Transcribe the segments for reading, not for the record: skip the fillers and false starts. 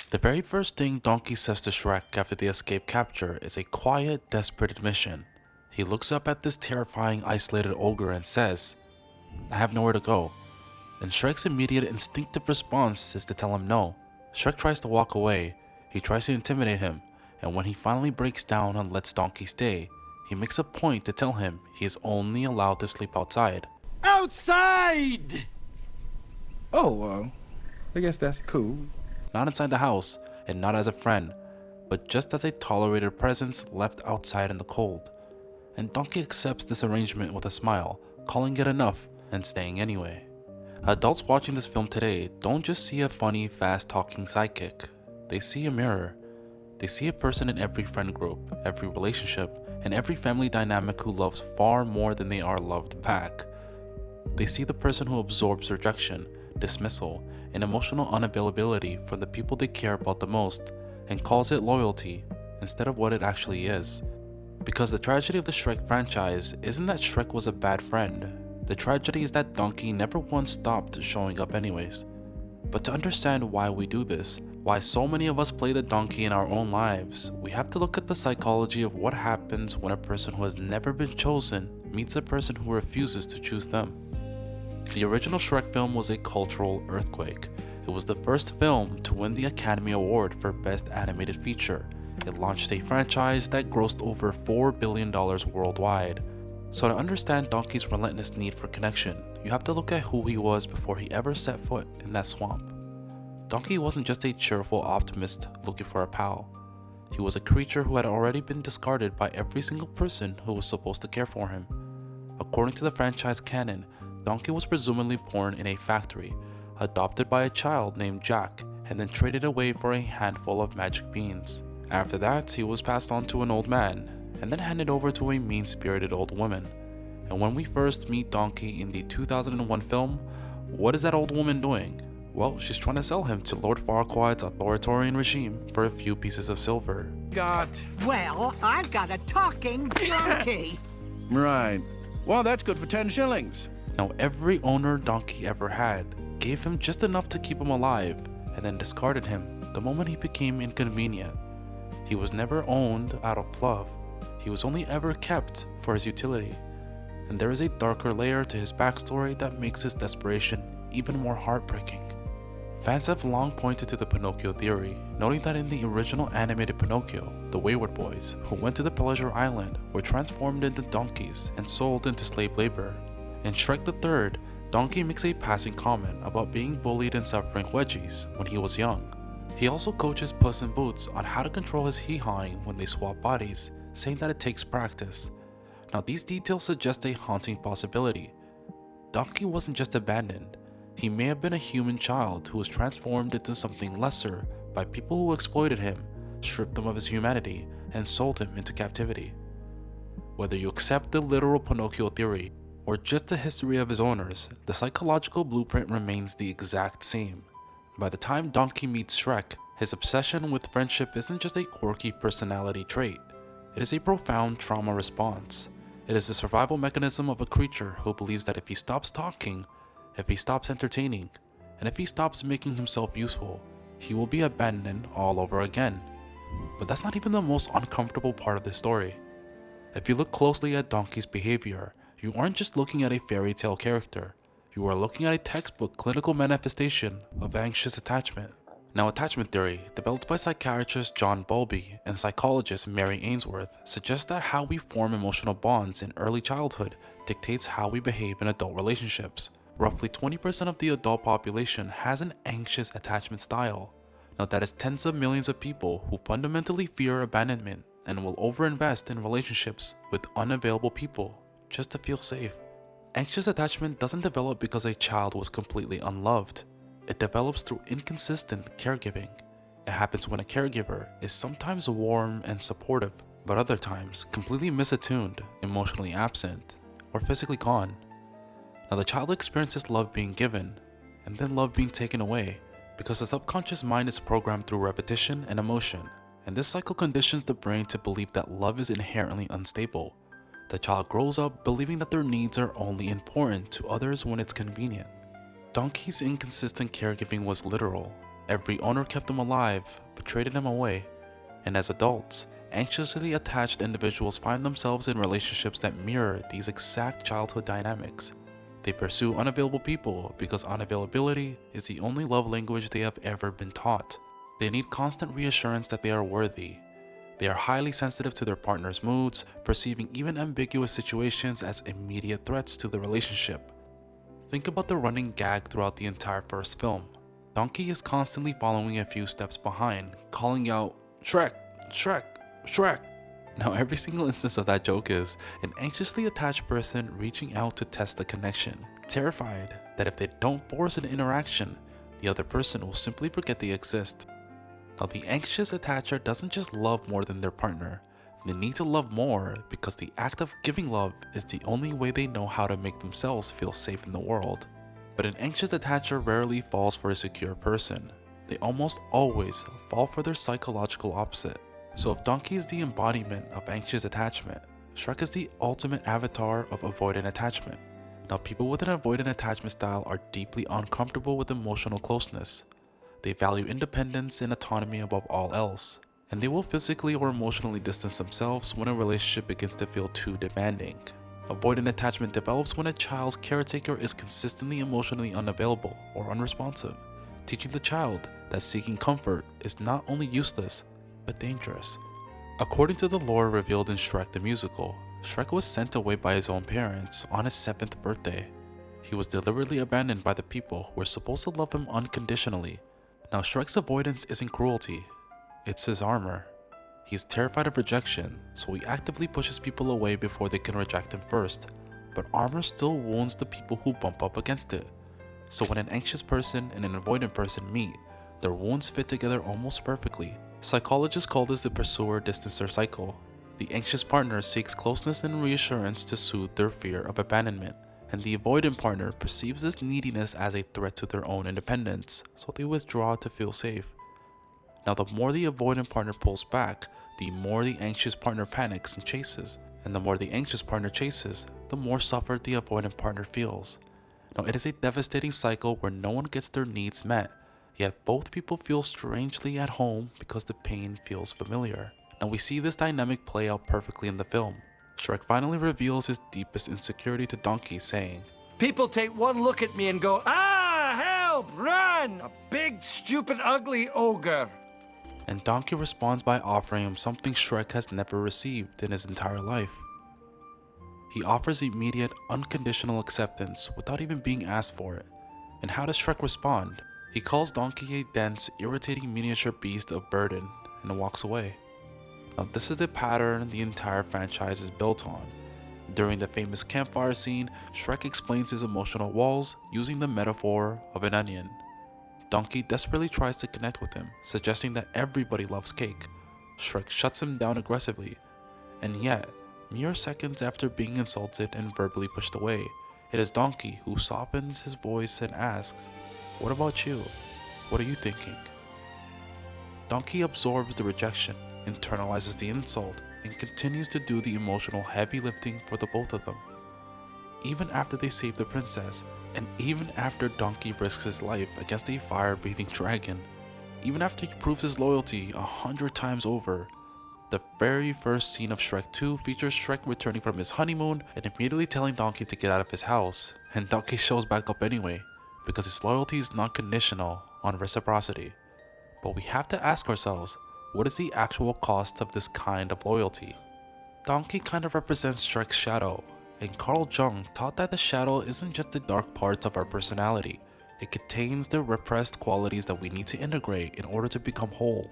The very first thing Donkey says to Shrek after they escape capture is a quiet, desperate admission. He looks up at this terrifying, isolated ogre and says, "I have nowhere to go." And Shrek's immediate instinctive response is to tell him no. Shrek tries to walk away, he tries to intimidate him, and when he finally breaks down and lets Donkey stay, he makes a point to tell him he is only allowed to sleep outside. Outside! Oh, I guess that's cool. Not inside the house, and not as a friend, but just as a tolerated presence left outside in the cold. And Donkey accepts this arrangement with a smile, calling it enough, and staying anyway. Adults watching this film today don't just see a funny, fast-talking sidekick. They see a mirror. They see a person in every friend group, every relationship, and every family dynamic who loves far more than they are loved back. They see the person who absorbs rejection, dismissal, and emotional unavailability from the people they care about the most, and calls it loyalty instead of what it actually is. Because the tragedy of the Shrek franchise isn't that Shrek was a bad friend. The tragedy is that Donkey never once stopped showing up anyways. But to understand why we do this, why so many of us play the donkey in our own lives, we have to look at the psychology of what happens when a person who has never been chosen meets a person who refuses to choose them. The original Shrek film was a cultural earthquake. It was the first film to win the Academy Award for Best Animated Feature. It launched a franchise that grossed over $4 billion worldwide. So to understand Donkey's relentless need for connection, you have to look at who he was before he ever set foot in that swamp. Donkey wasn't just a cheerful optimist looking for a pal. He was a creature who had already been discarded by every single person who was supposed to care for him. According to the franchise canon, Donkey was presumably born in a factory, adopted by a child named Jack, and then traded away for a handful of magic beans. After that, he was passed on to an old man, and then handed over to a mean-spirited old woman. And when we first meet Donkey in the 2001 film, what is that old woman doing? Well, she's trying to sell him to Lord Farquaad's authoritarian regime for a few pieces of silver. Well, I've got a talking donkey. Right. Well, that's good for 10 shillings. Now, every owner Donkey ever had gave him just enough to keep him alive, and then discarded him the moment he became inconvenient. He was never owned out of love. He was only ever kept for his utility. And there is a darker layer to his backstory that makes his desperation even more heartbreaking. Fans have long pointed to the Pinocchio theory, noting that in the original animated Pinocchio, the wayward boys who went to the Pleasure Island were transformed into donkeys and sold into slave labor. In Shrek the Third, Donkey makes a passing comment about being bullied and suffering wedgies when he was young. He also coaches Puss in Boots on how to control his hee-hawing when they swap bodies, saying that it takes practice. Now, these details suggest a haunting possibility. Donkey wasn't just abandoned. He may have been a human child who was transformed into something lesser by people who exploited him, stripped him of his humanity, and sold him into captivity. Whether you accept the literal Pinocchio theory or just the history of his owners, the psychological blueprint remains the exact same. By the time Donkey meets Shrek, his obsession with friendship isn't just a quirky personality trait. It is a profound trauma response. It is the survival mechanism of a creature who believes that if he stops talking, if he stops entertaining, and if he stops making himself useful, he will be abandoned all over again. But that's not even the most uncomfortable part of this story. If you look closely at Donkey's behavior, you aren't just looking at a fairy tale character. You are looking at a textbook clinical manifestation of anxious attachment. Now, attachment theory, developed by psychiatrist John Bowlby and psychologist Mary Ainsworth, suggests that how we form emotional bonds in early childhood dictates how we behave in adult relationships. Roughly 20% of the adult population has an anxious attachment style. Now, that is tens of millions of people who fundamentally fear abandonment and will overinvest in relationships with unavailable people just to feel safe. Anxious attachment doesn't develop because a child was completely unloved. It develops through inconsistent caregiving. It happens when a caregiver is sometimes warm and supportive, but other times completely misattuned, emotionally absent, or physically gone. Now, the child experiences love being given, and then love being taken away, because the subconscious mind is programmed through repetition and emotion, and this cycle conditions the brain to believe that love is inherently unstable. The child grows up believing that their needs are only important to others when it's convenient. Donkey's inconsistent caregiving was literal. Every owner kept him alive, but traded him away. And as adults, anxiously attached individuals find themselves in relationships that mirror these exact childhood dynamics. They pursue unavailable people because unavailability is the only love language they have ever been taught. They need constant reassurance that they are worthy. They are highly sensitive to their partner's moods, perceiving even ambiguous situations as immediate threats to the relationship. Think about the running gag throughout the entire first film. Donkey is constantly following a few steps behind, calling out, "Shrek, Shrek, Shrek." Now every single instance of that joke is an anxiously attached person reaching out to test the connection, terrified that if they don't force an interaction, the other person will simply forget they exist. Now the anxious attacher doesn't just love more than their partner, they need to love more because the act of giving love is the only way they know how to make themselves feel safe in the world. But an anxious attacher rarely falls for a secure person. They almost always fall for their psychological opposite. So if Donkey is the embodiment of anxious attachment, Shrek is the ultimate avatar of avoidant attachment. Now people with an avoidant attachment style are deeply uncomfortable with emotional closeness. They value independence and autonomy above all else, and they will physically or emotionally distance themselves when a relationship begins to feel too demanding. Avoidant attachment develops when a child's caretaker is consistently emotionally unavailable or unresponsive, teaching the child that seeking comfort is not only useless, but dangerous. According to the lore revealed in Shrek the Musical, Shrek was sent away by his own parents on his 7th birthday. He was deliberately abandoned by the people who were supposed to love him unconditionally. Now Shrek's avoidance isn't cruelty, it's his armor. He's terrified of rejection, so he actively pushes people away before they can reject him first, but armor still wounds the people who bump up against it. So when an anxious person and an avoidant person meet, their wounds fit together almost perfectly. Psychologists call this the pursuer-distancer cycle. The anxious partner seeks closeness and reassurance to soothe their fear of abandonment, and the avoidant partner perceives this neediness as a threat to their own independence, so they withdraw to feel safe. Now the more the avoidant partner pulls back, the more the anxious partner panics and chases, and the more the anxious partner chases, the more suffered the avoidant partner feels. Now it is a devastating cycle where no one gets their needs met, yet both people feel strangely at home because the pain feels familiar. Now we see this dynamic play out perfectly in the film. Shrek finally reveals his deepest insecurity to Donkey, saying, People take one look at me and go, "Ah, help, run! A big, stupid, ugly ogre." and Donkey responds by offering him something Shrek has never received in his entire life. He offers immediate, unconditional acceptance without even being asked for it. And how does Shrek respond? He calls Donkey a dense, irritating miniature beast of burden and walks away. Now this is the pattern the entire franchise is built on. During the famous campfire scene, Shrek explains his emotional walls using the metaphor of an onion. Donkey desperately tries to connect with him, suggesting that everybody loves cake. Shrek shuts him down aggressively, and yet, mere seconds after being insulted and verbally pushed away, it is Donkey who softens his voice and asks, "What about you? What are you thinking?" Donkey absorbs the rejection, internalizes the insult, and continues to do the emotional heavy lifting for the both of them. Even after they save the princess, and even after Donkey risks his life against a fire-breathing dragon, even after he proves his loyalty 100 times over, the very first scene of Shrek 2 features Shrek returning from his honeymoon and immediately telling Donkey to get out of his house, and Donkey shows back up anyway, because his loyalty is not conditional on reciprocity. But we have to ask ourselves, what is the actual cost of this kind of loyalty? Donkey kind of represents Shrek's shadow, and Carl Jung taught that the shadow isn't just the dark parts of our personality, it contains the repressed qualities that we need to integrate in order to become whole.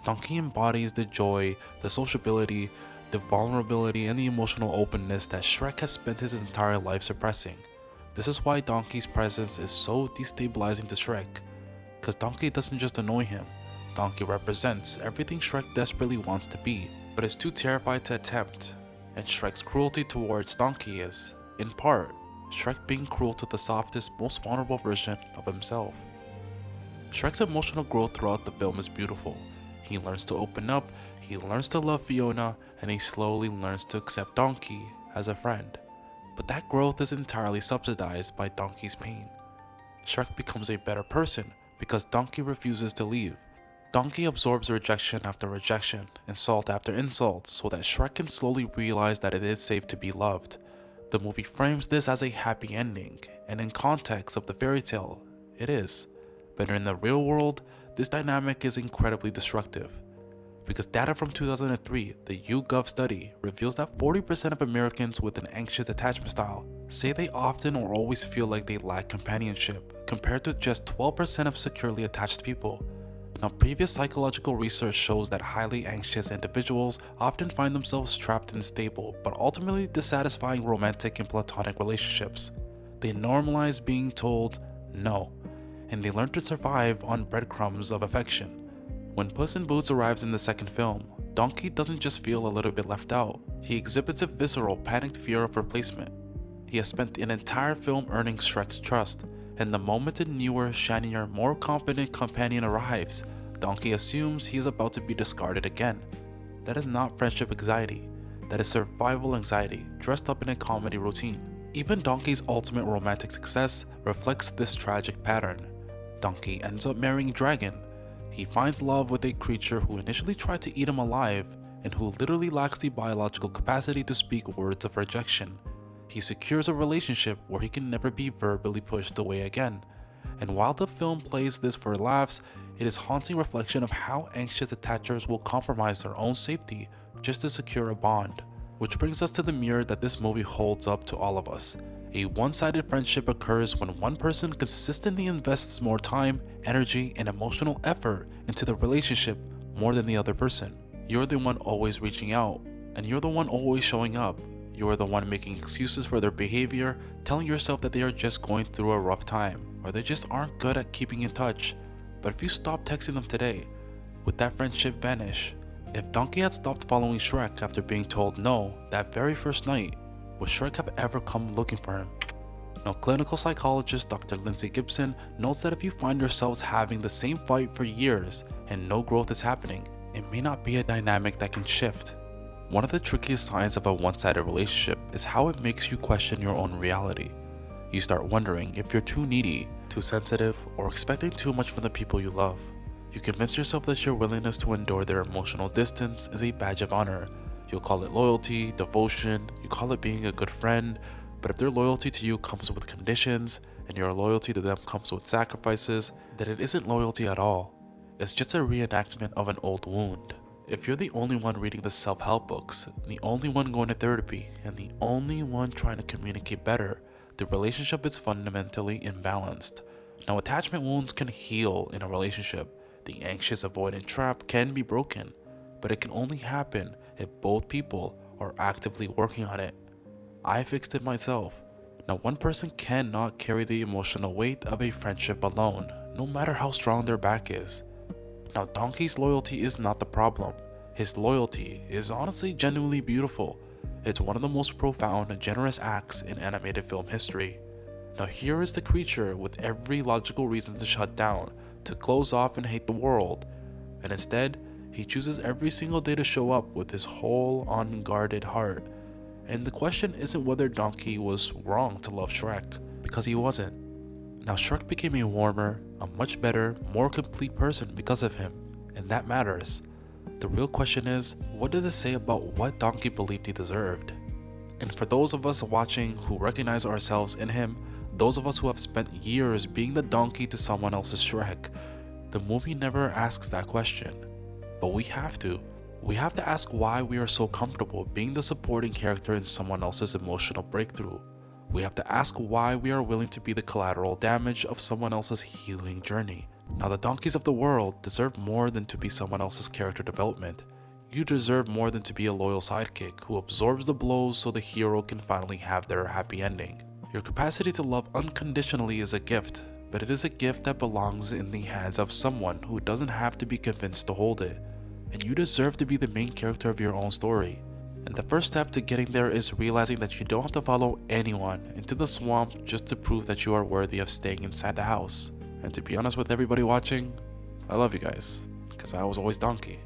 Donkey embodies the joy, the sociability, the vulnerability, and the emotional openness that Shrek has spent his entire life suppressing. This is why Donkey's presence is so destabilizing to Shrek, because Donkey doesn't just annoy him, Donkey represents everything Shrek desperately wants to be, but is too terrified to attempt. And Shrek's cruelty towards Donkey is, in part, Shrek being cruel to the softest, most vulnerable version of himself. Shrek's emotional growth throughout the film is beautiful. He learns to open up, he learns to love Fiona, and he slowly learns to accept Donkey as a friend. But that growth is entirely subsidized by Donkey's pain. Shrek becomes a better person, because Donkey refuses to leave. Donkey absorbs rejection after rejection, insult after insult, so that Shrek can slowly realize that it is safe to be loved. The movie frames this as a happy ending, and in context of the fairy tale, it is. But in the real world, this dynamic is incredibly destructive. Because data from 2003, the YouGov study, reveals that 40% of Americans with an anxious attachment style say they often or always feel like they lack companionship, compared to just 12% of securely attached people. Now, previous psychological research shows that highly anxious individuals often find themselves trapped in stable but ultimately dissatisfying romantic and platonic relationships. They normalize being told no, and they learn to survive on breadcrumbs of affection. When Puss in Boots arrives in the second film, Donkey doesn't just feel a little bit left out, he exhibits a visceral, panicked fear of replacement. He has spent an entire film earning Shrek's trust, and the moment a newer, shinier, more competent companion arrives, Donkey assumes he is about to be discarded again. That is not friendship anxiety, that is survival anxiety dressed up in a comedy routine. Even Donkey's ultimate romantic success reflects this tragic pattern. Donkey ends up marrying Dragon. He finds love with a creature who initially tried to eat him alive and who literally lacks the biological capacity to speak words of rejection. He secures a relationship where he can never be verbally pushed away again. And while the film plays this for laughs, it is a haunting reflection of how anxious attachers will compromise their own safety just to secure a bond. Which brings us to the mirror that this movie holds up to all of us. A one-sided friendship occurs when one person consistently invests more time, energy, and emotional effort into the relationship more than the other person. You're the one always reaching out, and you're the one always showing up. You're the one making excuses for their behavior, telling yourself that they are just going through a rough time, or they just aren't good at keeping in touch. But if you stop texting them today, would that friendship vanish? If Donkey had stopped following Shrek after being told no that very first night, would Shrek have ever come looking for him? Now, clinical psychologist Dr. Lindsay Gibson notes that if you find yourselves having the same fight for years and no growth is happening, it may not be a dynamic that can shift. One of the trickiest signs of a one-sided relationship is how it makes you question your own reality. You start wondering if you're too needy, too sensitive, or expecting too much from the people you love. You convince yourself that your willingness to endure their emotional distance is a badge of honor. You'll call it loyalty, devotion, you call it being a good friend, but if their loyalty to you comes with conditions, and your loyalty to them comes with sacrifices, then it isn't loyalty at all. It's just a reenactment of an old wound. If you're the only one reading the self-help books, the only one going to therapy, and the only one trying to communicate better, the relationship is fundamentally imbalanced. Now, attachment wounds can heal in a relationship. The anxious-avoidant trap can be broken, but it can only happen if both people are actively working on it. I fixed it myself. Now, one person cannot carry the emotional weight of a friendship alone, no matter how strong their back is. Now, Donkey's loyalty is not the problem. His loyalty is honestly genuinely beautiful. It's one of the most profound and generous acts in animated film history. Now, here is the creature with every logical reason to shut down, to close off and hate the world, and instead, he chooses every single day to show up with his whole unguarded heart. And the question isn't whether Donkey was wrong to love Shrek, because he wasn't. Now, Shrek became a warmer, a much better, more complete person because of him, and that matters. The real question is, what did this say about what Donkey believed he deserved? And for those of us watching who recognize ourselves in him, those of us who have spent years being the donkey to someone else's Shrek, the movie never asks that question. But we have to. We have to ask why we are so comfortable being the supporting character in someone else's emotional breakthrough. We have to ask why we are willing to be the collateral damage of someone else's healing journey. Now, the donkeys of the world deserve more than to be someone else's character development. You deserve more than to be a loyal sidekick who absorbs the blows so the hero can finally have their happy ending. Your capacity to love unconditionally is a gift, but it is a gift that belongs in the hands of someone who doesn't have to be convinced to hold it. And you deserve to be the main character of your own story. And the first step to getting there is realizing that you don't have to follow anyone into the swamp just to prove that you are worthy of staying inside the house. And to be honest with everybody watching, I love you guys, because I was always donkey.